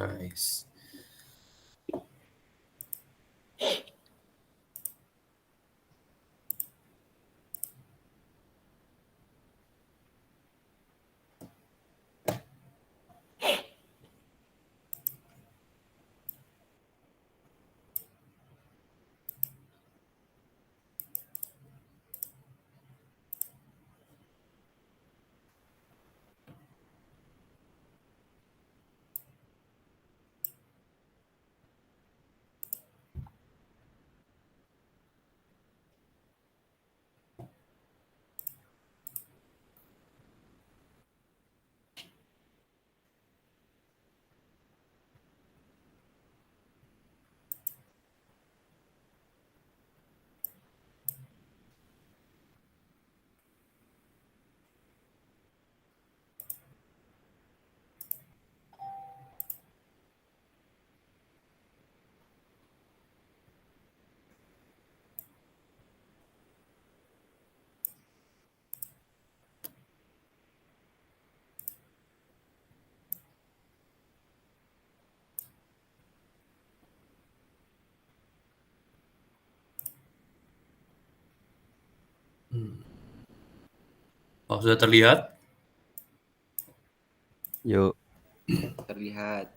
Nice. Oh, sudah terlihat? Yuk. Terlihat.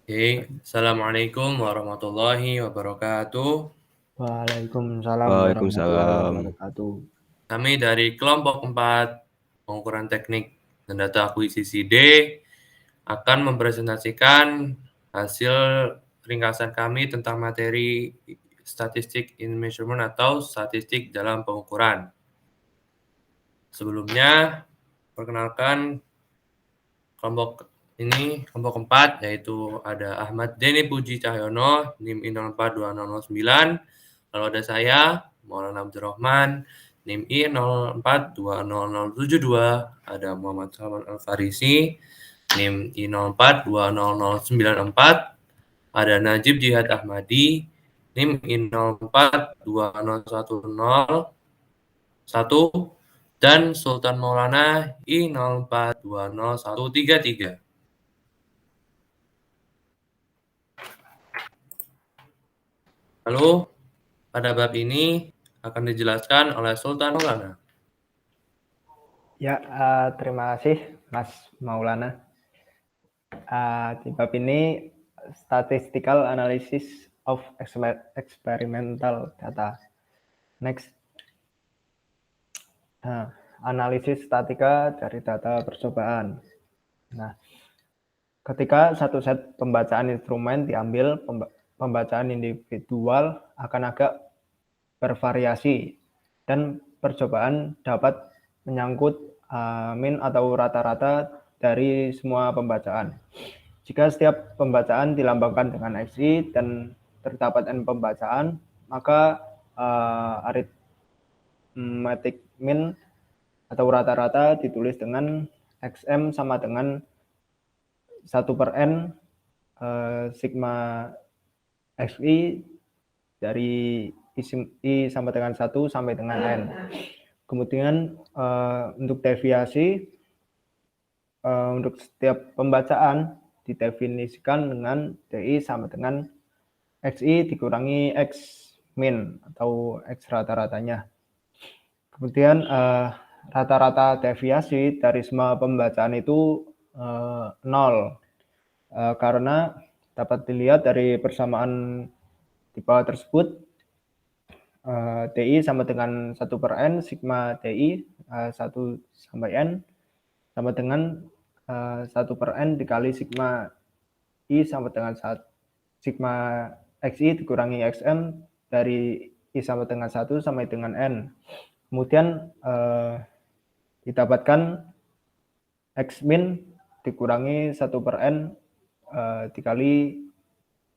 Oke, Assalamualaikum warahmatullahi wabarakatuh. Waalaikumsalam Waalaikumsalam. warahmatullahi wabarakatuh. Kami dari kelompok 4 pengukuran teknik dan data akuisisi D akan mempresentasikan hasil ringkasan kami tentang materi statistik in measurement atau statistik dalam pengukuran. Sebelumnya, perkenalkan kelompok 4, yaitu ada Ahmad Deni Puji Cahyono, NIM 042009. Lalu ada saya, Maulana Abdurrahman, NIM I 04200072. Ada Muhammad Salman Al-Farisi, NIM I 042094. Ada Najib Jihad Ahmadi, NIM I 04201001. Dan Sultan Maulana I 04200133. Lalu, pada bab ini akan dijelaskan oleh Sultan Maulana. Ya, terima kasih Mas Maulana. Di bab ini statistical analysis of experimental data. Next. Analisis statika dari data percobaan. Nah, ketika satu set pembacaan instrumen diambil, pembacaan individual akan agak bervariasi dan percobaan dapat menyangkut min atau rata-rata dari semua pembacaan. Jika setiap pembacaan dilambangkan dengan XI dan terdapat N pembacaan, maka arithmetic min atau rata-rata ditulis dengan XM sama dengan 1/N sigma XI dari I sama dengan 1 sampai dengan N. Kemudian untuk deviasi, untuk setiap pembacaan didefinisikan dengan DI sama dengan XI dikurangi X min atau X rata-ratanya. Kemudian rata-rata deviasi dari semua pembacaan itu 0. Karena dapat dilihat dari persamaan di bawah tersebut, DI sama dengan 1/N sigma DI 1 sampai N sama dengan 1/N dikali sigma I sama dengan sigma XI dikurangi XM dari I sama dengan 1 sampai dengan N. Kemudian didapatkan X min dikurangi 1/N dikali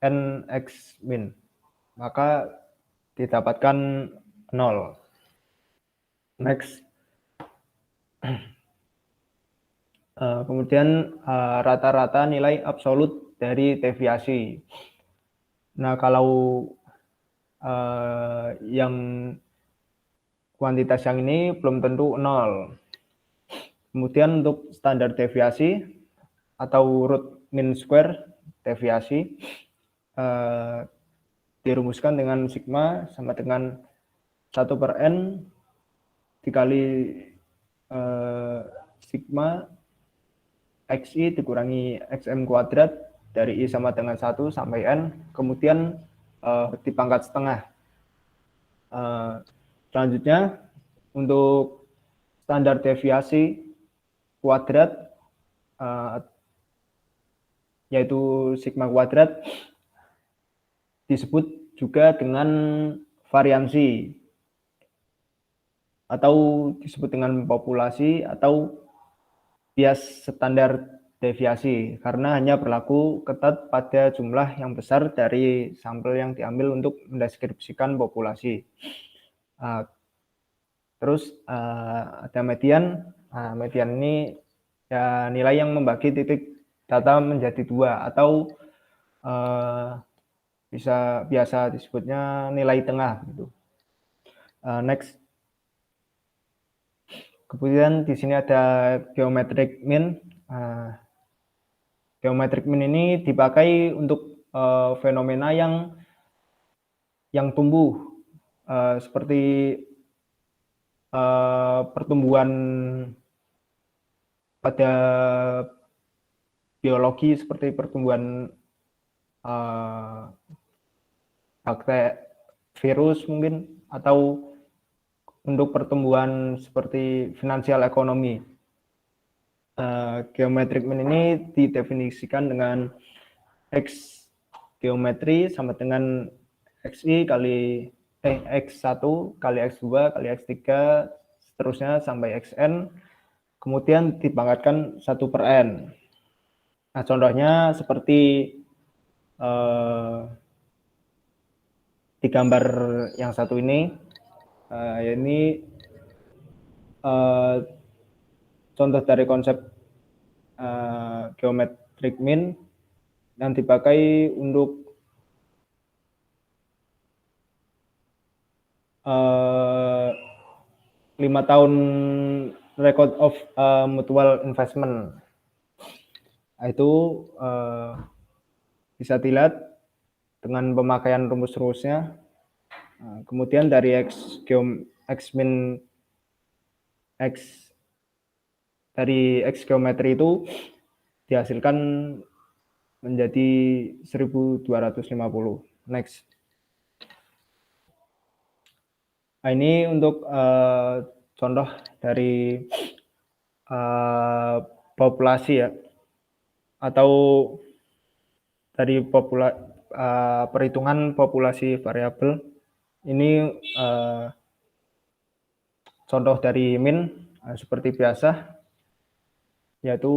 N X min. Maka didapatkan 0. Next. Kemudian rata-rata nilai absolut dari deviasi. Nah, kalau yang kuantitas yang ini belum tentu 0. Kemudian untuk standar deviasi atau root mean square deviasi dirumuskan dengan sigma sama dengan 1/n dikali sigma xi dikurangi xm kuadrat dari i sama dengan 1 sampai n, kemudian dipangkat setengah. Selanjutnya untuk standar deviasi kuadrat yaitu sigma kuadrat disebut juga dengan variansi atau disebut dengan populasi atau bias standar deviasi karena hanya berlaku ketat pada jumlah yang besar dari sampel yang diambil untuk mendeskripsikan populasi. Terus ada median. Median ini ya nilai yang membagi titik data menjadi dua atau biasa disebutnya nilai tengah gitu. Next. Kemudian di sini ada geometric mean. Geometric mean ini dipakai untuk fenomena yang tumbuh seperti pertumbuhan pada biologi seperti pertumbuhan bakteri, virus mungkin, atau untuk pertumbuhan seperti finansial ekonomi. Geometric mean ini didefinisikan dengan X geometri sama dengan XI kali X1 kali X2 kali X3 seterusnya sampai Xn, kemudian dipangkatkan 1/n. Nah, contohnya seperti di gambar yang satu ini. Ini contoh dari konsep geometric mean yang dipakai untuk 5 tahun record of mutual investment. Itu bisa dilihat dengan pemakaian rumus-rumusnya. Kemudian dari dari X geometri itu dihasilkan menjadi 1250. Next. Nah, ini untuk contoh dari populasi ya, atau dari perhitungan populasi variabel. Ini contoh dari mean seperti biasa, yaitu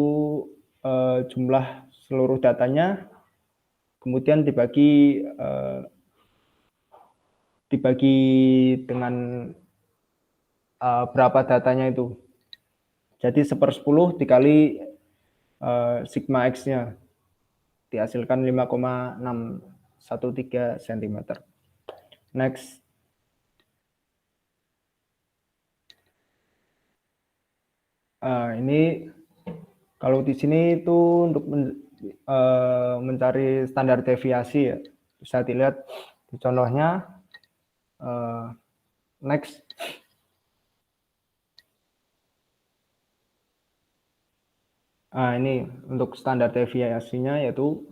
jumlah seluruh datanya, kemudian dibagi dengan berapa datanya itu. Jadi 1/10 dikali sigma X-nya, dihasilkan 5,613 cm. Next. Ini kalau di sini itu untuk mencari standar deviasi ya, bisa dilihat di contohnya. Next. Ini untuk standar deviasinya yaitu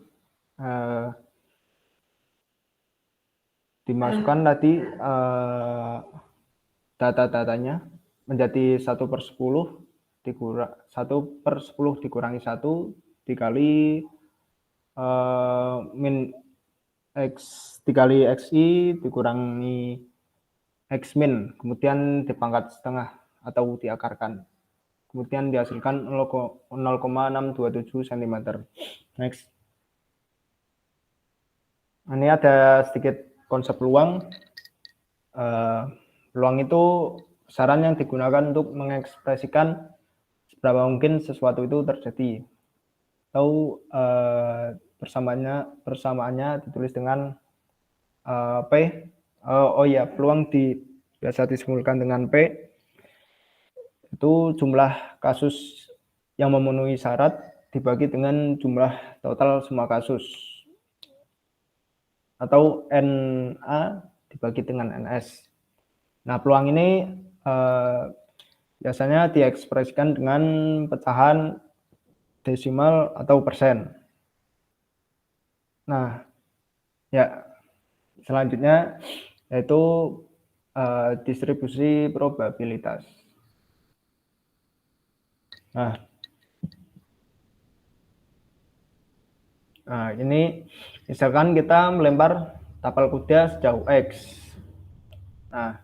dimasukkan tadi data-datanya menjadi 1/10 dikurangi 1 dikali min X dikali XI dikurangi X min, kemudian dipangkat setengah atau diakarkan, kemudian dihasilkan 0,627 cm. Next. Ini ada sedikit konsep peluang. Peluang itu besaran yang digunakan untuk mengekspresikan seberapa mungkin sesuatu itu terjadi. Atau persamaannya ditulis dengan P. Peluang biasa disimbolkan dengan P. Itu jumlah kasus yang memenuhi syarat dibagi dengan jumlah total semua kasus, atau NA dibagi dengan NS. Nah, peluang ini biasanya diekspresikan dengan pecahan desimal atau persen. Nah, ya selanjutnya yaitu distribusi probabilitas. Nah, ini misalkan kita melempar tapal kuda sejauh X. Nah,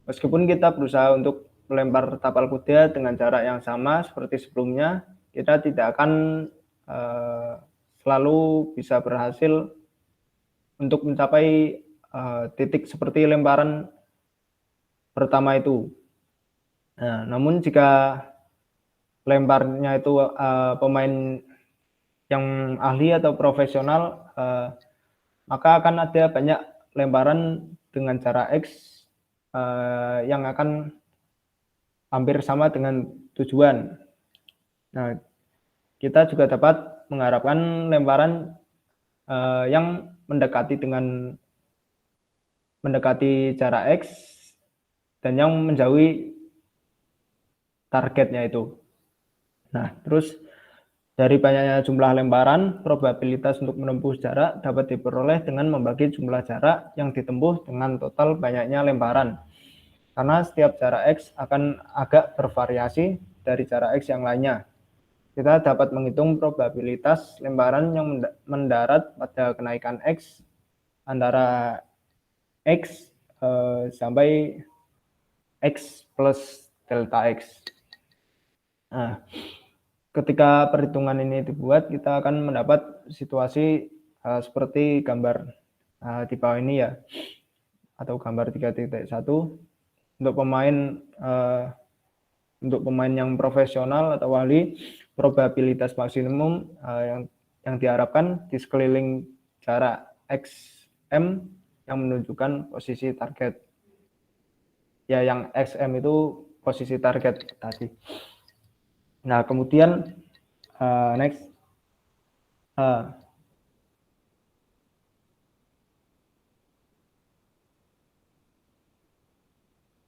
meskipun kita berusaha untuk melempar tapal kuda dengan jarak yang sama seperti sebelumnya, kita tidak akan selalu bisa berhasil untuk mencapai titik seperti lemparan pertama itu. Nah, namun jika lemparnya itu pemain yang ahli atau profesional, maka akan ada banyak lemparan dengan jarak X yang akan hampir sama dengan tujuan. Nah, kita juga dapat mengharapkan lemparan yang mendekati jarak X dan yang menjauhi targetnya itu. Nah, terus dari banyaknya jumlah lemparan, probabilitas untuk menempuh jarak dapat diperoleh dengan membagi jumlah jarak yang ditempuh dengan total banyaknya lemparan. Karena setiap jarak X akan agak bervariasi dari jarak X yang lainnya. Kita dapat menghitung probabilitas lemparan yang mendarat pada kenaikan X antara X sampai X plus delta X. Nah, ketika perhitungan ini dibuat, kita akan mendapat situasi seperti gambar di bawah ini ya, atau gambar 3.1. Untuk pemain yang profesional atau ahli, probabilitas maksimum yang diharapkan di sekeliling jarak XM yang menunjukkan posisi target. Ya, yang XM itu posisi target tadi. Nah, kemudian next.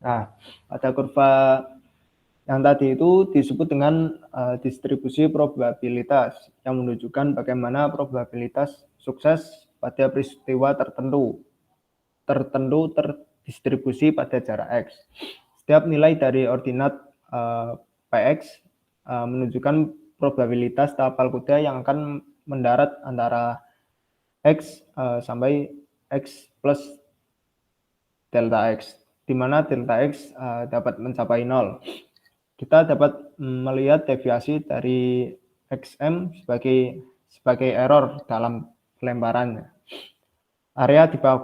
Nah, pada kurva yang tadi itu disebut dengan distribusi probabilitas yang menunjukkan bagaimana probabilitas sukses pada peristiwa tertentu terdistribusi pada jarak X. Setiap nilai dari ordinat Px menunjukkan probabilitas tapal kuda yang akan mendarat antara X sampai X plus delta X, di mana delta X dapat mencapai 0. Kita dapat melihat deviasi dari XM sebagai error dalam lemparannya. Area di bawah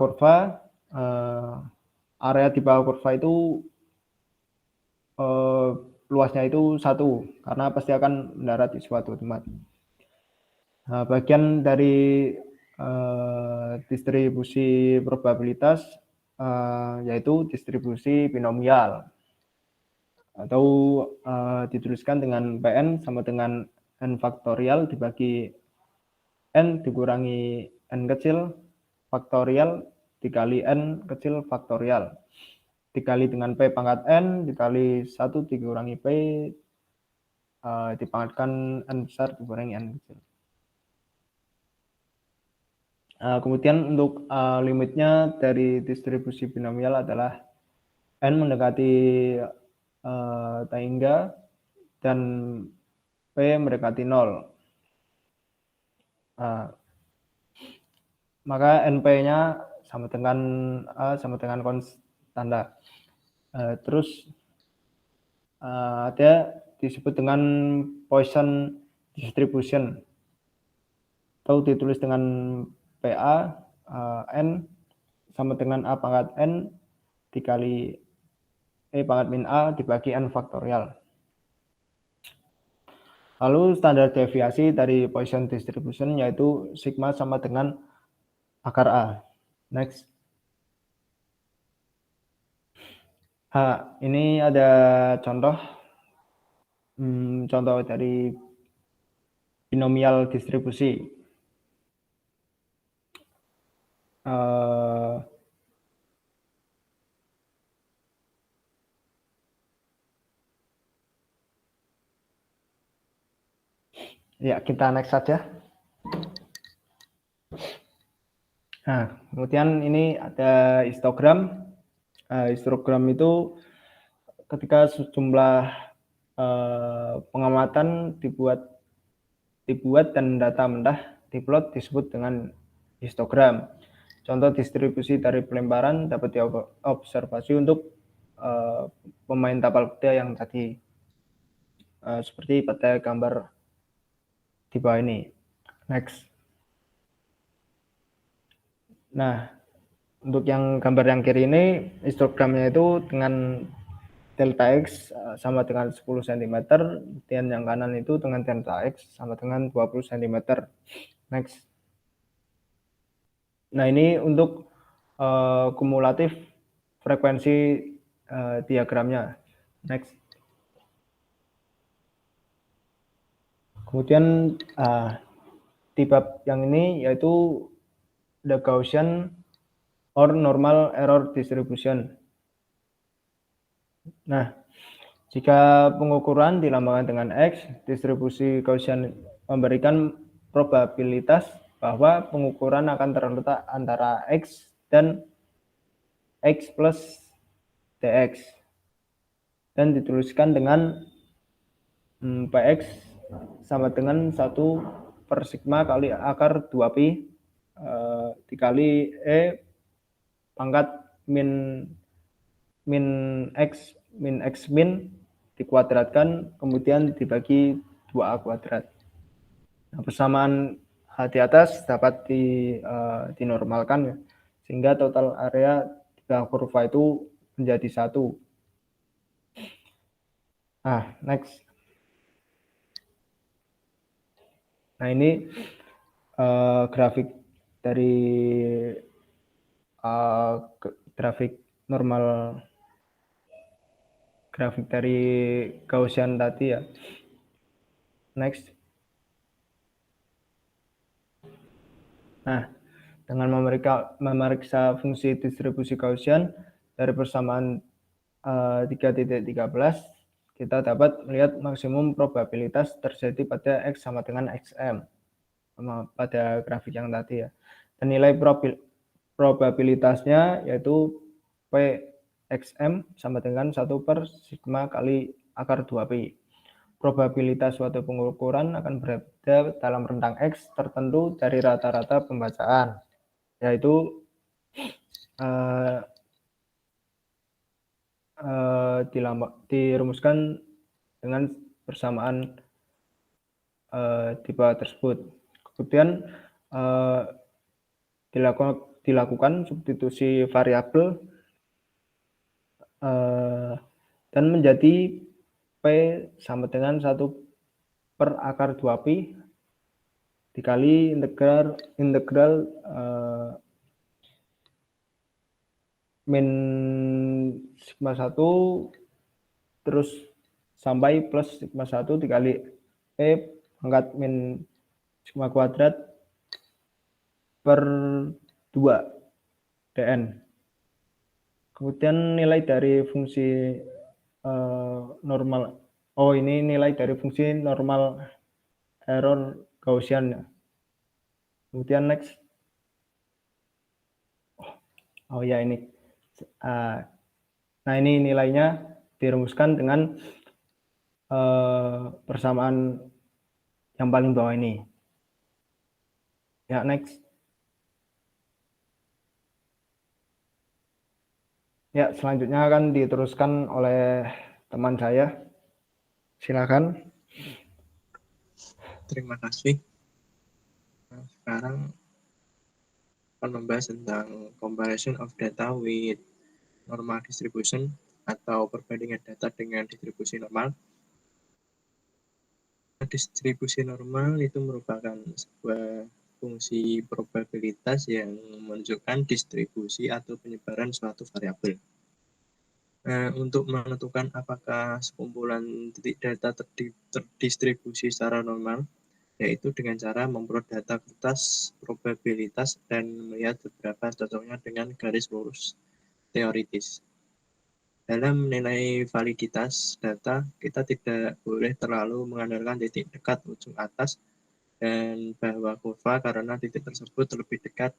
kurva itu luasnya itu 1, karena pasti akan mendarat di suatu tempat. Nah, bagian dari distribusi probabilitas yaitu distribusi binomial, atau dituliskan dengan Pn sama dengan n faktorial dibagi n dikurangi n kecil faktorial dikali n kecil faktorial dikali dengan P pangkat n dikali 1 dikurangi P dipangkatkan n besar dikurangi n kecil. Kemudian untuk limitnya dari distribusi binomial adalah n mendekati hingga dan P mendekati 0. Maka NP-nya sama dengan konstanta. Terus ada disebut dengan Poisson distribution, atau ditulis dengan PA n sama dengan A pangkat n dikali E pangkat min A dibagi n faktorial. Lalu standar deviasi dari Poisson distribution yaitu sigma sama dengan akar A. Next. Ini ada contoh dari binomial distribusi. Ya, kita next saja. Nah, kemudian ini ada histogram. Histogram itu ketika sejumlah pengamatan dibuat dan data mentah diplot disebut dengan histogram. Contoh distribusi dari pelemparan dapat diobservasi untuk pemain tapal kuda yang tadi, seperti pada gambar di bawah ini. Next. Nah, untuk yang gambar yang kiri ini, histogramnya itu dengan delta X sama dengan 10 cm, dan yang kanan itu dengan delta X sama dengan 20 cm. Next. Nah, ini untuk kumulatif frekuensi diagramnya. Next. Kemudian di bab yang ini yaitu the Gaussian or normal error distribution. Nah, jika pengukuran dilambangkan dengan X, distribusi Gaussian memberikan probabilitas bahwa pengukuran akan terletak antara X dan X plus Dx. Dan dituliskan dengan Px sama dengan 1 per sigma kali akar 2pi dikali E pangkat min x min dikuadratkan kemudian dibagi 2A kuadrat. Nah, persamaan di atas dapat dinormalkan sehingga total area tiga kurva itu menjadi 1. Nah, next. Nah, ini grafik dari grafik normal, grafik dari Gaussian tadi ya. Next. Nah, dengan memeriksa fungsi distribusi Gaussian dari persamaan 3.13, kita dapat melihat maksimum probabilitas terjadi pada X sama dengan XM pada grafik yang tadi ya. Dan nilai probabilitasnya yaitu Pxm sama dengan 1 per sigma kali akar 2pi. Probabilitas suatu pengukuran akan berada dalam rentang X tertentu dari rata-rata pembacaan, yaitu dirumuskan dengan persamaan di bawah tersebut. Kemudian dilakukan substitusi variabel dan menjadi P sama dengan 1 per akar 2pi dikali integral min sigma 1 terus sampai plus sigma 1 dikali E pangkat min sigma kuadrat per 2 dn. Kemudian nilai dari fungsi normal. Oh, ini nilai dari fungsi normal error Gaussian. Kemudian next. Oh ya, ini. Nah, ini nilainya dirumuskan dengan persamaan yang paling bawah ini. Ya, next. Ya, selanjutnya akan diteruskan oleh teman saya. Silakan. Terima kasih. Nah, sekarang akan membahas tentang comparison of data with normal distribution atau perbandingan data dengan distribusi normal. Distribusi normal itu merupakan sebuah fungsi probabilitas yang menunjukkan distribusi atau penyebaran suatu variabel. Untuk menentukan apakah sekumpulan titik data terdistribusi secara normal, yaitu dengan cara memperoleh data kertas probabilitas dan melihat beberapa cocoknya dengan garis lurus teoritis. Dalam menilai validitas data, kita tidak boleh terlalu mengandalkan titik dekat ujung atas dan bawah kurva karena titik tersebut lebih dekat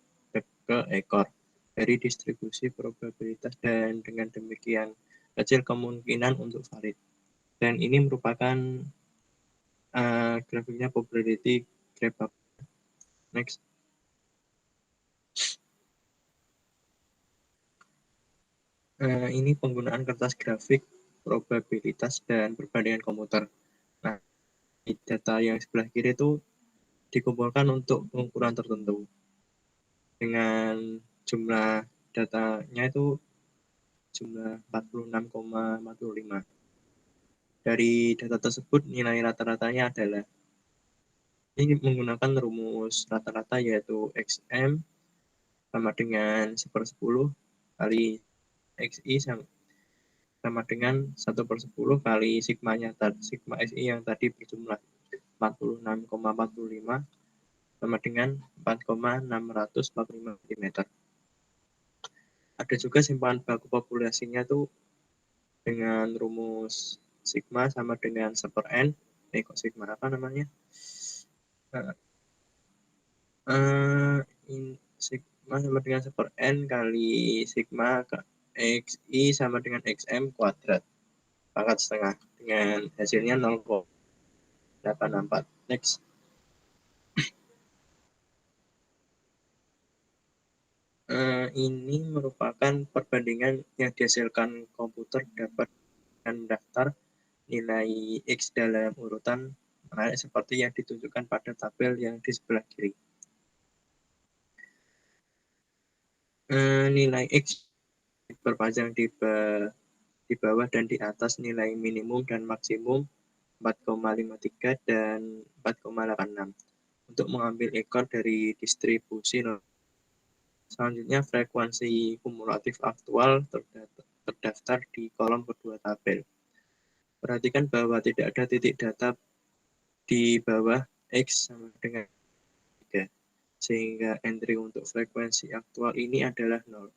ke ekor dari distribusi probabilitas dan dengan demikian kecil kemungkinan untuk valid. Dan ini merupakan grafiknya probability graph. Next. Ini penggunaan kertas grafik probabilitas dan perbandingan komputer. Nah, data yang sebelah kiri itu dikumpulkan untuk pengukuran tertentu dengan jumlah datanya itu jumlah 46,45. Dari data tersebut nilai rata-ratanya adalah ini menggunakan rumus rata-rata yaitu XM sama dengan 1/10 kali XI sama dengan 1/10 kali sigmanya sigma SI yang tadi berjumlah 46,45 sama dengan 4,645 mm. Ada juga simpangan baku populasinya tuh dengan rumus sigma sama dengan 1/n. Kok sigma apa namanya? Sigma sama dengan 1/n kali sigma XI sama dengan XM kuadrat pangkat setengah dengan hasilnya 0,864. Next. Ini merupakan perbandingan yang dihasilkan komputer dapat mendaftar nilai X dalam urutan seperti yang ditunjukkan pada tabel yang di sebelah kiri. Nilai X diperpanjang di bawah dan di atas nilai minimum dan maksimum 4,53 dan 4,86 untuk mengambil ekor dari distribusi. Selanjutnya, frekuensi kumulatif aktual terdaftar di kolom kedua tabel. Perhatikan bahwa tidak ada titik data di bawah X sama dengan 3, sehingga entry untuk frekuensi aktual ini adalah 0.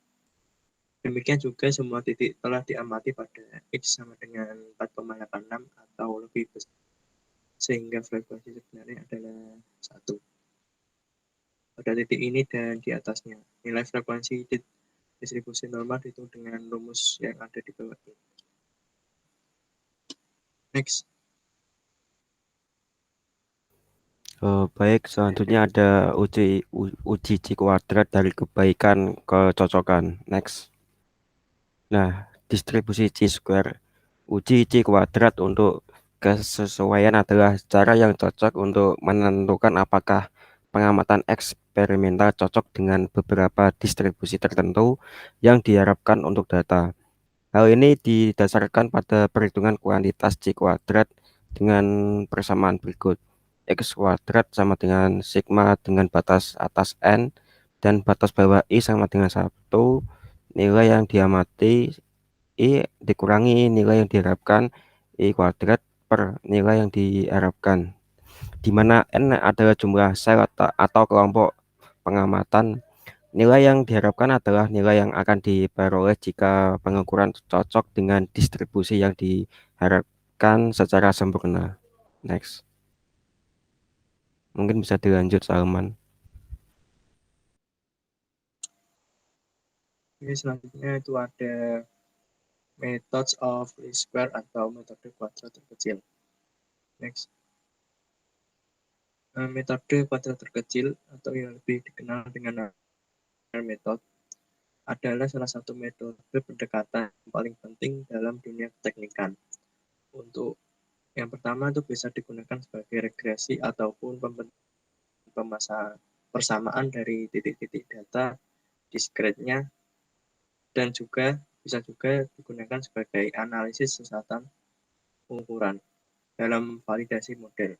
Demikian juga semua titik telah diamati pada X sama dengan 4,86 atau lebih besar, sehingga frekuensi sebenarnya adalah 1. Pada titik ini dan di atasnya, nilai frekuensi distribusi normal dihitung dengan rumus yang ada di bawah ini. Next. Baik, selanjutnya ada uji C kuadrat dari kebaikan ke cocokan. Next. Nah, distribusi C square. Uji C kuadrat untuk kesesuaian adalah cara yang cocok untuk menentukan apakah pengamatan eksperimental cocok dengan beberapa distribusi tertentu yang diharapkan untuk data. Hal ini didasarkan pada perhitungan kuantitas C kuadrat dengan persamaan berikut. X kuadrat sama dengan sigma dengan batas atas N dan batas bawah I sama dengan 1. Nilai yang diamati I dikurangi nilai yang diharapkan I kuadrat per nilai yang diharapkan, di mana N adalah jumlah sel atau kelompok pengamatan. Nilai yang diharapkan adalah nilai yang akan diperoleh jika pengukuran cocok dengan distribusi yang diharapkan secara sempurna. Next. Mungkin bisa dilanjut, Salman. Ini selanjutnya itu ada methods of least square atau metode kuadrat terkecil. Next. Metode kuadrat terkecil atau yang lebih dikenal dengan metode adalah salah satu metode pendekatan yang paling penting dalam dunia teknikan. Untuk yang pertama itu bisa digunakan sebagai regresi ataupun persamaan dari titik-titik data diskretnya, dan juga bisa juga digunakan sebagai analisis sesatan pengukuran dalam validasi model.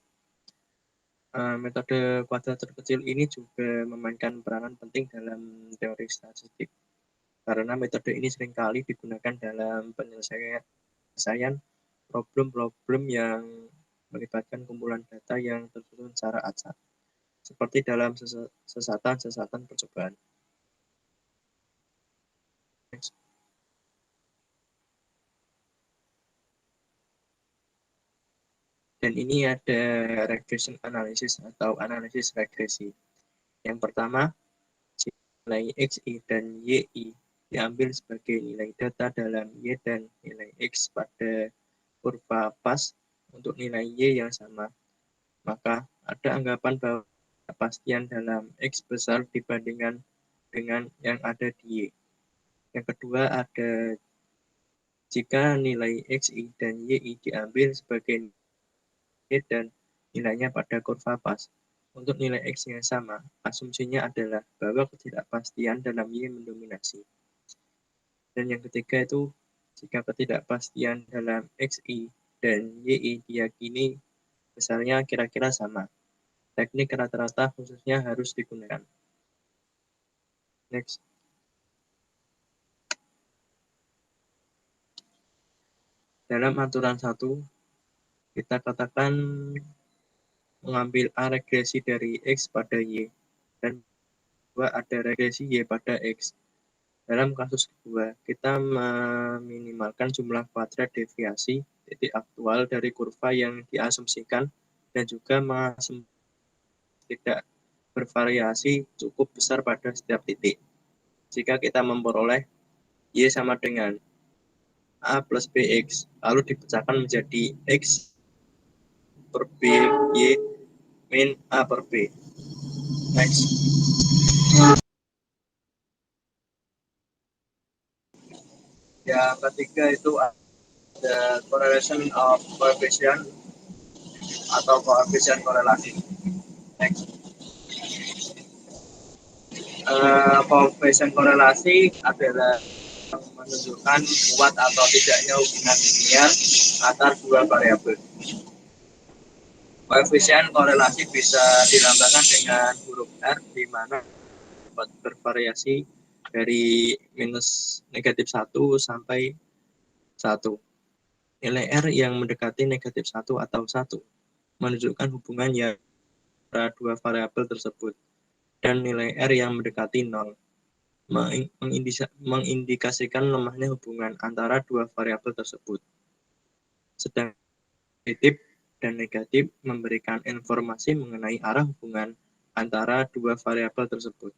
Metode kuadrat terkecil ini juga memainkan peranan penting dalam teori statistik, karena metode ini seringkali digunakan dalam penyelesaian problem-problem yang melibatkan kumpulan data yang tersusun secara acak, seperti dalam sesatan percobaan. Next. Dan ini ada regression analysis atau analisis regresi. Yang pertama, nilai XI dan YI diambil sebagai nilai data dalam Y dan nilai X pada kurva pas untuk nilai Y yang sama. Maka ada anggapan bahwa kepastian dalam X besar dibandingkan dengan yang ada di Y. Yang kedua ada jika nilai XI dan YI diambil sebagai Y dan nilainya pada kurva pas. Untuk nilai X yang sama, asumsinya adalah bahwa ketidakpastian dalam Y mendominasi. Dan yang ketiga itu, jika ketidakpastian dalam XI dan YI diyakini besarnya kira-kira sama, teknik rata-rata khususnya harus digunakan. Next. Dalam aturan 1, kita katakan mengambil A regresi dari X pada Y, dan kedua ada regresi Y pada X. Dalam kasus kedua, kita meminimalkan jumlah kuadrat deviasi titik aktual dari kurva yang diasumsikan dan juga tidak bervariasi cukup besar pada setiap titik. Jika kita memperoleh Y sama dengan A plus BX, lalu dipecahkan menjadi X per B, Y min A per B. Next. Yang ketiga itu ada correlation of coefficient atau koefisien korelasi. Next. Koefisien korelasi adalah menunjukkan kuat atau tidaknya hubungan linier antar dua variabel. Koefisien korelasi bisa dilambangkan dengan huruf R, di mana dapat bervariasi dari -(-1) sampai 1. Nilai R yang mendekati -1 atau 1 menunjukkan hubungan yang antara dua variabel tersebut, dan nilai R yang mendekati 0 mengindikasikan lemahnya hubungan antara dua variabel tersebut. Sedang positif dan negatif memberikan informasi mengenai arah hubungan antara dua variabel tersebut.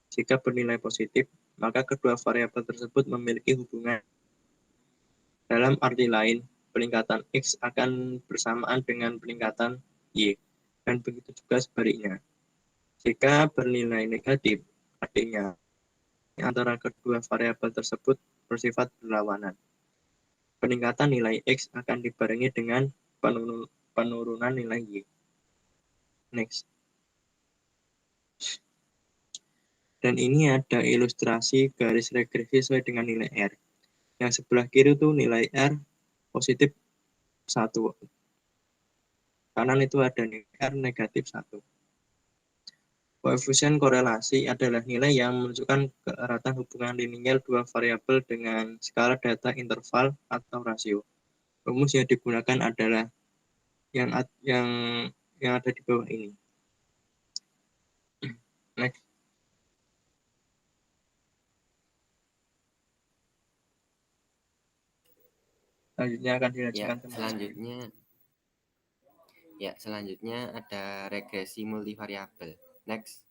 Jika bernilai positif, maka kedua variabel tersebut memiliki hubungan. Dalam arti lain, peningkatan X akan bersamaan dengan peningkatan Y, dan begitu juga sebaliknya. Jika bernilai negatif, artinya antara kedua variabel tersebut bersifat berlawanan. Peningkatan nilai X akan dibarengi dengan penurunan nilai Y. Next. Dan ini ada ilustrasi garis regresi sesuai dengan nilai R. Yang sebelah kiri itu nilai R positif 1. Kanan itu ada nilai R negatif 1. Koefisien korelasi adalah nilai yang menunjukkan keeratan hubungan linier dua variabel dengan skala data interval atau rasio. Rumus yang digunakan adalah yang ada di bawah ini. Next. Selanjutnya akan dilanjutkan selanjutnya ada regresi multivariabel. Next.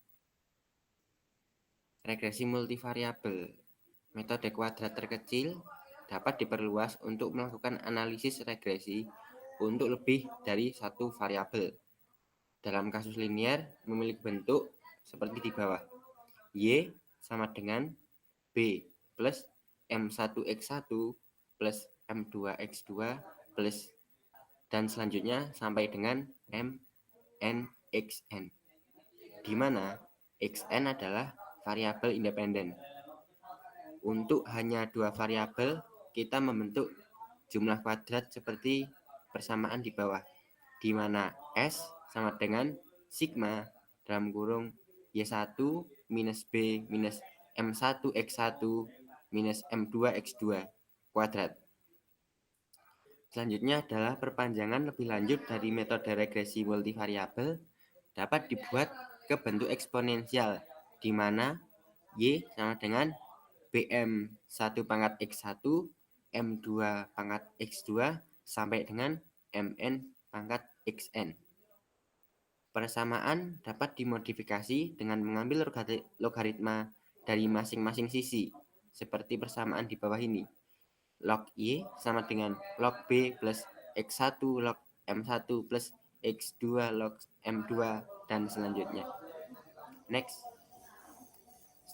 Regresi multivariabel. Metode kuadrat terkecil dapat diperluas untuk melakukan analisis regresi untuk lebih dari satu variabel. Dalam kasus linier memiliki bentuk seperti di bawah. Y sama dengan B plus M1X1 plus M2X2 plus dan selanjutnya sampai dengan MNXN, di mana XN adalah variabel independen. Untuk hanya dua variabel, kita membentuk jumlah kuadrat seperti persamaan di bawah, di mana S sama dengan sigma dalam kurung Y1 minus B minus M1X1 minus M2X2 kuadrat. Selanjutnya adalah perpanjangan lebih lanjut dari metode regresi multivariabel dapat dibuat ke bentuk eksponensial, di mana Y sama dengan BM1 pangkat X1, M2 pangkat X2, sampai dengan Mn pangkat Xn. Persamaan dapat dimodifikasi dengan mengambil logaritma dari masing-masing sisi, seperti persamaan di bawah ini. Log Y sama dengan log B plus X1 log M1 plus X2 log M2, dan selanjutnya. Next.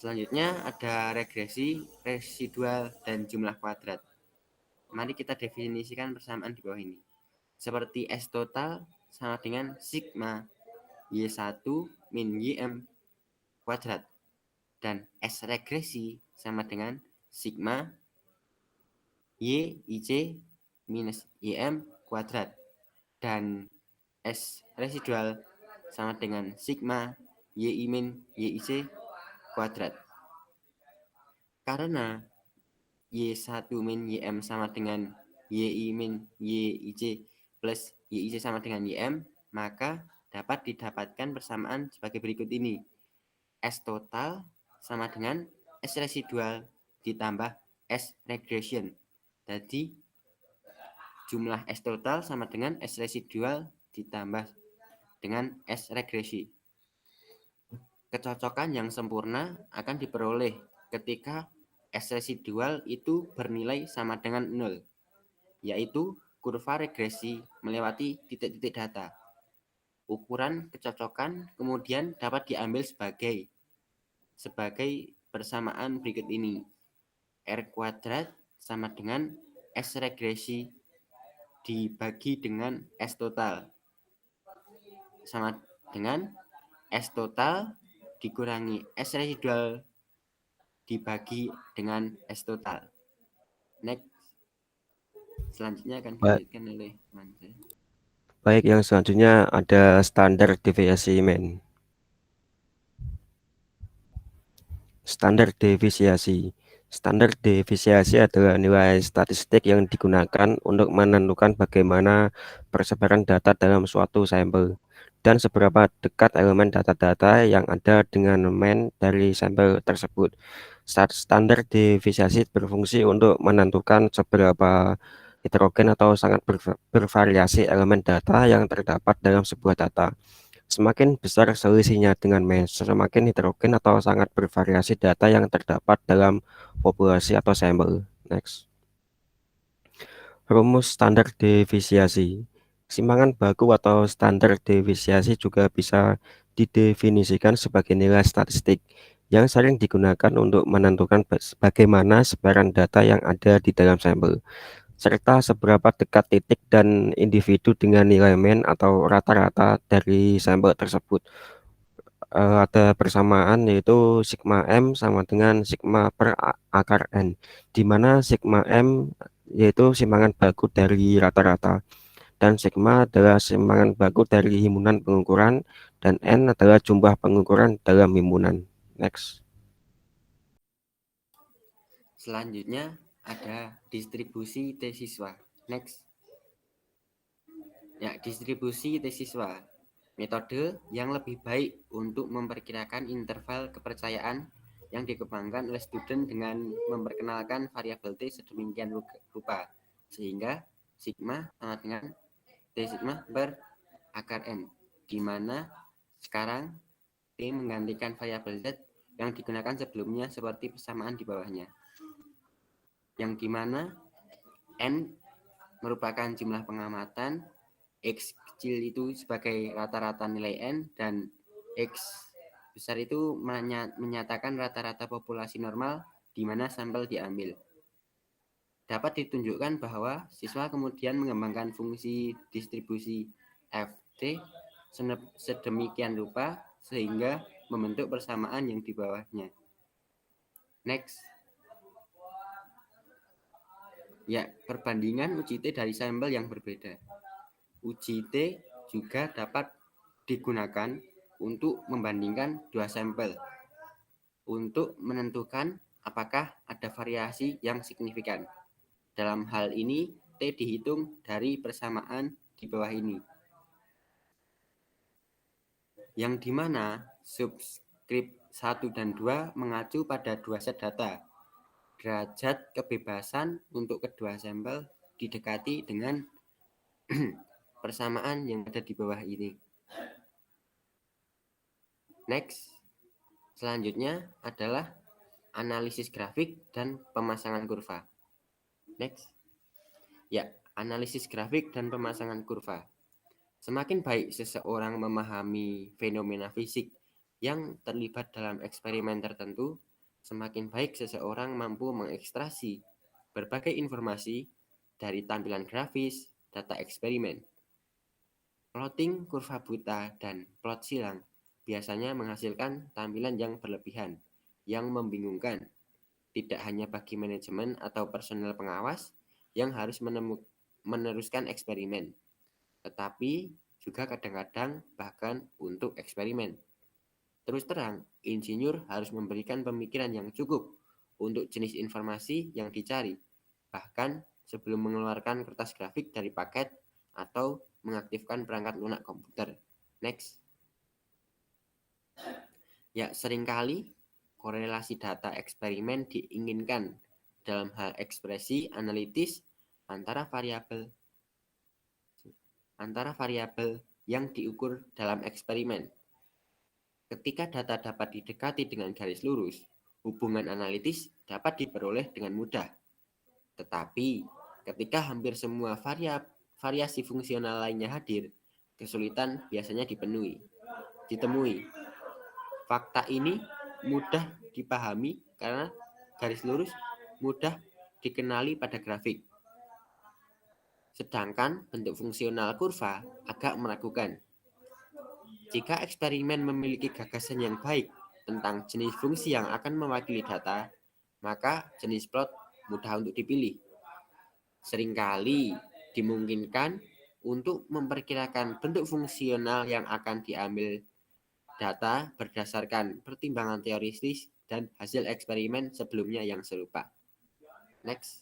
Selanjutnya ada regresi, residual, dan jumlah kuadrat. Mari kita definisikan persamaan di bawah ini. Seperti S total sama dengan sigma Y1 min YM kuadrat. Dan S regresi sama dengan sigma YIC minus YM kuadrat. Dan S residual sama dengan sigma YI min YIC kuadrat. Karena Y1 min YM sama dengan YI min YIC plus YIC sama dengan YM, maka dapat didapatkan persamaan sebagai berikut ini. S total sama dengan S residual ditambah S regression. Jadi jumlah S total sama dengan S residual ditambah dengan S regresi. Kecocokan yang sempurna akan diperoleh ketika S residual itu bernilai sama dengan 0, yaitu kurva regresi melewati titik-titik data. Ukuran kecocokan kemudian dapat diambil sebagai persamaan berikut ini. R kuadrat sama dengan S regresi dibagi dengan S total, sama dengan S total dikurangi S residual dibagi dengan S total. Next. Selanjutnya akan dilanjutkan oleh Mansa. Baik, yang selanjutnya ada standar deviasi mean. Standar deviasi. Standar deviasi adalah nilai statistik yang digunakan untuk menentukan bagaimana persebaran data dalam suatu sampel dan seberapa dekat elemen data-data yang ada dengan mean dari sampel tersebut. Standar deviasi berfungsi untuk menentukan seberapa heterogen atau sangat bervariasi elemen data yang terdapat dalam sebuah data. Semakin besar selisihnya dengan mean, semakin heterogen atau sangat bervariasi data yang terdapat dalam populasi atau sampel. Next. Rumus standar deviasi. Keseimbangan baku atau standar deviasi juga bisa didefinisikan sebagai nilai statistik yang sering digunakan untuk menentukan bagaimana sebaran data yang ada di dalam sampel, serta seberapa dekat titik dan individu dengan nilai mean atau rata-rata dari sampel tersebut. Ada persamaan yaitu sigma M sama dengan sigma per akar N, di mana sigma M yaitu simpangan baku dari rata-rata, dan sigma adalah simpangan baku dari himpunan pengukuran, dan N adalah jumlah pengukuran dalam himpunan. Next. Selanjutnya ada distribusi T siswa. Next. Ya, distribusi T siswa. Metode yang lebih baik untuk memperkirakan interval kepercayaan yang dikembangkan oleh student dengan memperkenalkan variabel T sedemikian rupa, sehingga sigma sama dengan T sigma per akar N, di mana sekarang T menggantikan variabel Z yang digunakan sebelumnya seperti persamaan di bawahnya, yang dimana N merupakan jumlah pengamatan, X kecil itu sebagai rata-rata nilai N, dan X besar itu menyatakan rata-rata populasi normal di mana sampel diambil. Dapat ditunjukkan bahwa siswa kemudian mengembangkan fungsi distribusi FT sedemikian rupa sehingga membentuk persamaan yang di bawahnya. Next. Ya, perbandingan uji T dari sampel yang berbeda. Uji T juga dapat digunakan untuk membandingkan dua sampel untuk menentukan apakah ada variasi yang signifikan. Dalam hal ini T dihitung dari persamaan di bawah ini, yang dimana subskrip 1 dan 2 mengacu pada dua set data. Derajat kebebasan untuk kedua sampel didekati dengan persamaan yang ada di bawah ini. Next, selanjutnya adalah analisis grafik dan pemasangan kurva. Next. Ya, analisis grafik dan pemasangan kurva. Semakin baik seseorang memahami fenomena fisik yang terlibat dalam eksperimen tertentu, semakin baik seseorang mampu mengekstraksi berbagai informasi dari tampilan grafis data eksperimen. Plotting kurva buta dan plot silang biasanya menghasilkan tampilan yang berlebihan, yang membingungkan, tidak hanya bagi manajemen atau personel pengawas yang harus meneruskan eksperimen, tetapi juga kadang-kadang bahkan untuk eksperimen. Terus terang, insinyur harus memberikan pemikiran yang cukup untuk jenis informasi yang dicari, bahkan sebelum mengeluarkan kertas grafik dari paket atau mengaktifkan perangkat lunak komputer. Next. Ya, seringkali korelasi data eksperimen diinginkan dalam hal ekspresi analitis antara variabel yang diukur dalam eksperimen. Ketika data dapat didekati dengan garis lurus, hubungan analitis dapat diperoleh dengan mudah. Tetapi ketika hampir semua variasi fungsional lainnya hadir, kesulitan biasanya ditemui. Fakta ini mudah dipahami karena garis lurus mudah dikenali pada grafik. Sedangkan bentuk fungsional kurva agak meragukan. Jika eksperimen memiliki gagasan yang baik tentang jenis fungsi yang akan mewakili data, maka jenis plot mudah untuk dipilih. Seringkali dimungkinkan untuk memperkirakan bentuk fungsional yang akan diambil data berdasarkan pertimbangan teoritis dan hasil eksperimen sebelumnya yang serupa. Next.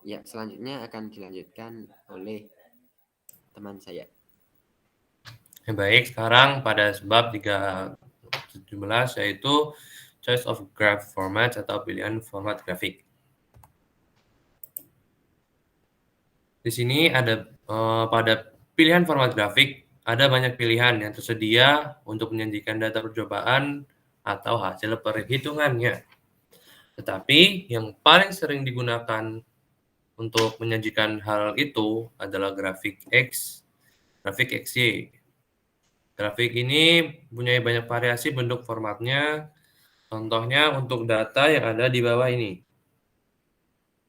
Ya, selanjutnya akan dilanjutkan oleh teman saya. Baik, sekarang pada sebab 317 yaitu choice of graph format atau pilihan format grafik. Di sini ada pada pilihan format grafik ada banyak pilihan yang tersedia untuk menyajikan data percobaan atau hasil perhitungannya. Tetapi yang paling sering digunakan untuk menyajikan hal itu adalah grafik X, grafik XY. Grafik ini punya banyak variasi bentuk formatnya. Contohnya untuk data yang ada di bawah ini.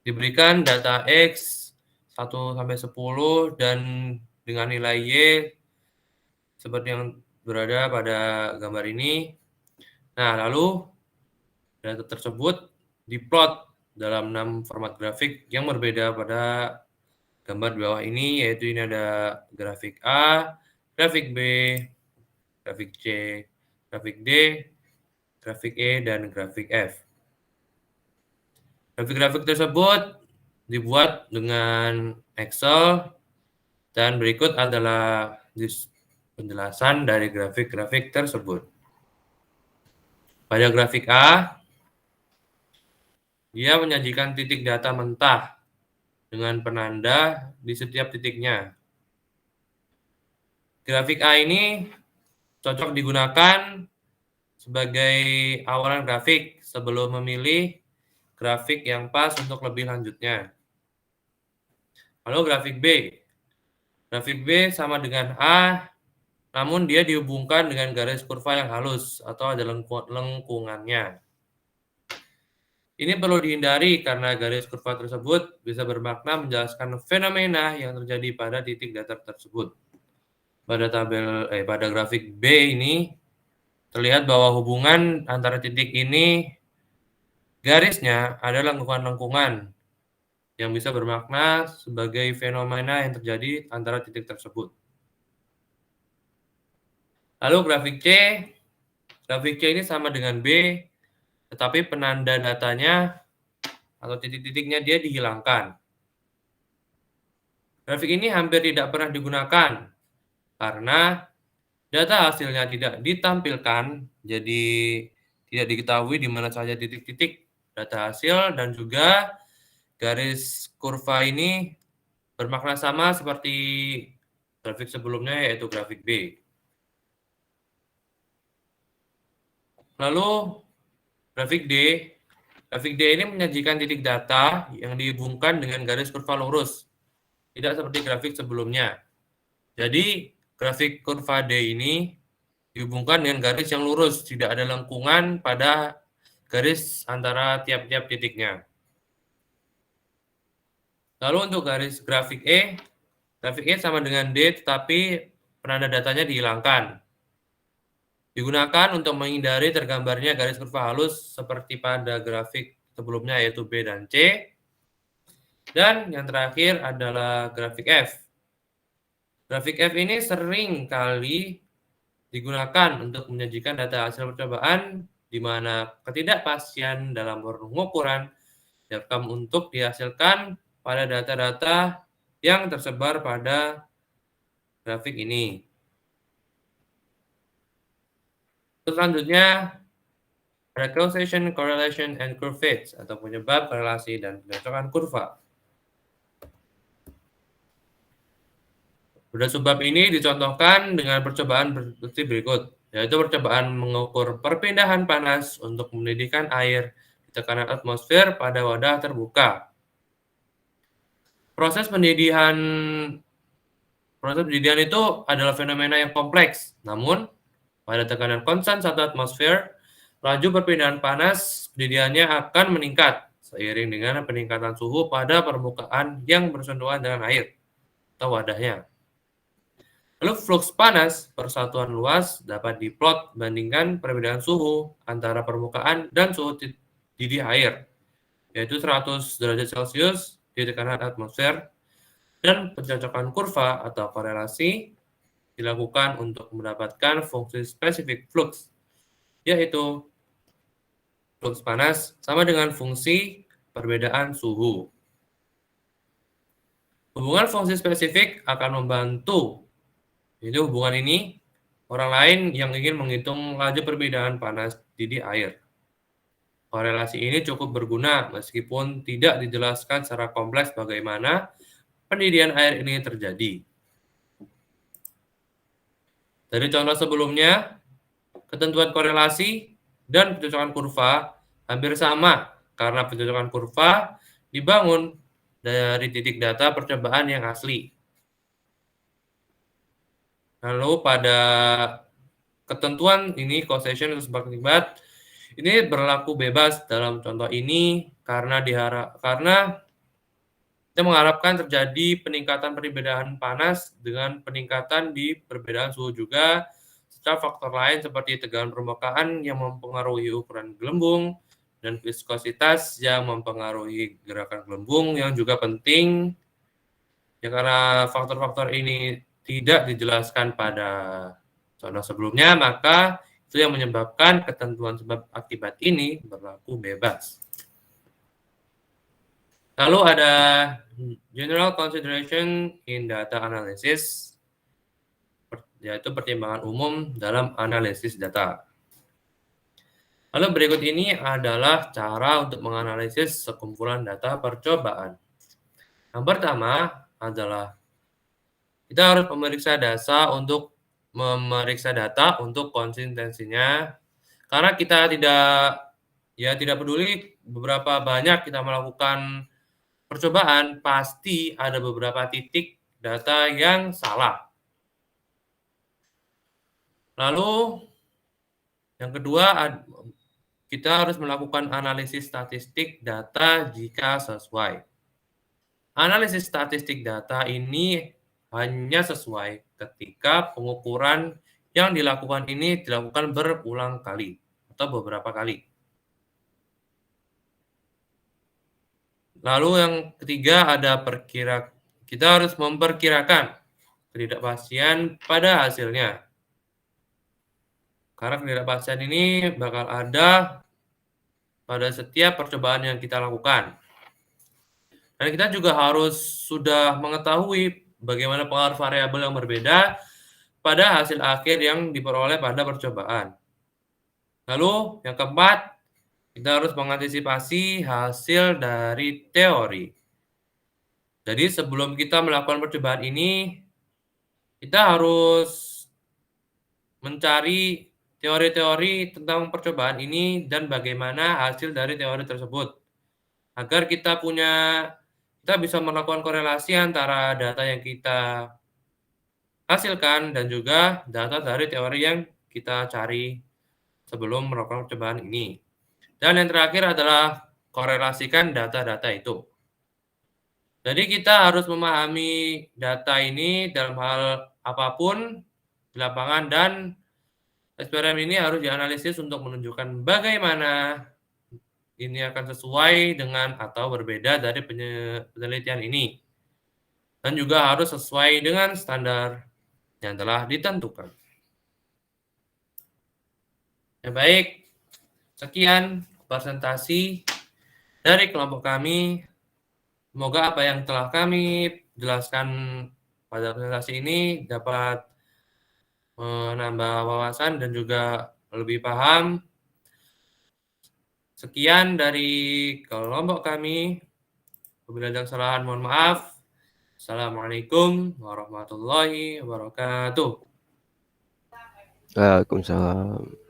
Diberikan data X 1-10 dan dengan nilai Y seperti yang berada pada gambar ini. Nah, lalu data tersebut diplot dalam 6 format grafik yang berbeda pada gambar di bawah ini, yaitu ini ada grafik A, grafik B, grafik C, grafik D, grafik E, dan grafik F. Grafik-grafik tersebut dibuat dengan Excel dan berikut adalah penjelasan dari grafik-grafik tersebut. Pada grafik A, dia menyajikan titik data mentah dengan penanda di setiap titiknya. Grafik A ini cocok digunakan sebagai awalan grafik sebelum memilih grafik yang pas untuk lebih lanjutnya. Lalu grafik B. Grafik B sama dengan A, namun dia dihubungkan dengan garis kurva yang halus atau ada lengkungannya. Ini perlu dihindari karena garis kurva tersebut bisa bermakna menjelaskan fenomena yang terjadi pada titik data tersebut. Pada grafik B ini terlihat bahwa hubungan antara titik ini garisnya adalah lengkungan-lengkungan yang bisa bermakna sebagai fenomena yang terjadi antara titik tersebut. Lalu grafik C ini sama dengan B, tetapi penanda datanya atau titik-titiknya dia dihilangkan. Grafik ini hampir tidak pernah digunakan karena data hasilnya tidak ditampilkan, jadi tidak diketahui di mana saja titik-titik data hasil, dan juga garis kurva ini bermakna sama seperti grafik sebelumnya, yaitu grafik B. Lalu grafik D. Grafik D ini menyajikan titik data yang dihubungkan dengan garis kurva lurus, tidak seperti grafik sebelumnya. Jadi grafik kurva D ini dihubungkan dengan garis yang lurus, tidak ada lengkungan pada garis antara tiap-tiap titiknya. Lalu untuk grafik E sama dengan D, tetapi penanda datanya dihilangkan. Digunakan untuk menghindari tergambarnya garis kurva halus seperti pada grafik sebelumnya, yaitu B dan C. Dan yang terakhir adalah grafik F. Grafik F ini sering kali digunakan untuk menyajikan data hasil percobaan di mana ketidakpastian dalam pengukuran direkam untuk dihasilkan pada data-data yang tersebar pada grafik ini. Selanjutnya, ada causation, correlation, and curve fits, atau penyebab, korelasi, dan pencocokan kurva. Pada subbab ini dicontohkan dengan percobaan seperti berikut, yaitu percobaan mengukur perpindahan panas untuk mendidihkan air di tekanan atmosfer pada wadah terbuka. Proses pendidihan itu adalah fenomena yang kompleks, namun pada tekanan konstan 1 atmosfer, laju perpindahan panas pendidihannya akan meningkat seiring dengan peningkatan suhu pada permukaan yang bersentuhan dengan air atau wadahnya. Lalu flux panas persatuan luas dapat diplot bandingkan perbedaan suhu antara permukaan dan suhu didih air, yaitu 100 derajat Celcius di tekanan atmosfer, dan pencocokan kurva atau korelasi dilakukan untuk mendapatkan fungsi spesifik flux, yaitu flux panas sama dengan fungsi perbedaan suhu. Hubungan fungsi spesifik akan membantu. Jadi hubungan ini orang lain yang ingin menghitung laju perbedaan panas didih air. Korelasi ini cukup berguna meskipun tidak dijelaskan secara kompleks bagaimana pendidihan air ini terjadi. Dari contoh sebelumnya, ketentuan korelasi dan pencocokan kurva hampir sama karena pencocokan kurva dibangun dari titik data percobaan yang asli. Lalu pada ketentuan ini, causation atau sebab akibat, ini berlaku bebas dalam contoh ini karena kita mengharapkan terjadi peningkatan perbedaan panas dengan peningkatan di perbedaan suhu juga, serta faktor lain seperti tegangan permukaan yang mempengaruhi ukuran gelembung dan viskositas yang mempengaruhi gerakan gelembung yang juga penting. Ya, karena faktor-faktor ini tidak dijelaskan pada contoh sebelumnya, maka itu yang menyebabkan ketentuan sebab akibat ini berlaku bebas. Lalu ada general consideration in data analysis, yaitu pertimbangan umum dalam analisis data. Lalu berikut ini adalah cara untuk menganalisis sekumpulan data percobaan. Yang pertama adalah kita harus memeriksa data untuk konsistensinya, karena kita tidak peduli beberapa banyak kita melakukan percobaan, pasti ada beberapa titik data yang salah. Lalu yang kedua, kita harus melakukan analisis statistik data jika sesuai. Analisis statistik data ini hanya sesuai ketika pengukuran yang dilakukan ini dilakukan berulang kali atau beberapa kali. Lalu yang ketiga ada kita harus memperkirakan ketidakpastian pada hasilnya. Karena ketidakpastian ini bakal ada pada setiap percobaan yang kita lakukan. Dan kita juga harus sudah mengetahui bagaimana pengaruh variabel yang berbeda pada hasil akhir yang diperoleh pada percobaan. Lalu, yang keempat, kita harus mengantisipasi hasil dari teori. Jadi, sebelum kita melakukan percobaan ini, kita harus mencari teori-teori tentang percobaan ini dan bagaimana hasil dari teori tersebut. Agar kita bisa melakukan korelasi antara data yang kita hasilkan dan juga data dari teori yang kita cari sebelum melakukan percobaan ini. Dan yang terakhir adalah korelasikan data-data itu. Jadi kita harus memahami data ini dalam hal apapun di lapangan, dan eksperimen ini harus dianalisis untuk menunjukkan bagaimana ini akan sesuai dengan atau berbeda dari penelitian ini. Dan juga harus sesuai dengan standar yang telah ditentukan. Ya, baik, sekian presentasi dari kelompok kami. Semoga apa yang telah kami jelaskan pada presentasi ini dapat menambah wawasan dan juga lebih paham. Sekian dari kelompok kami. Apabila ada kesalahan, mohon maaf. Assalamualaikum warahmatullahi wabarakatuh. Waalaikumsalam.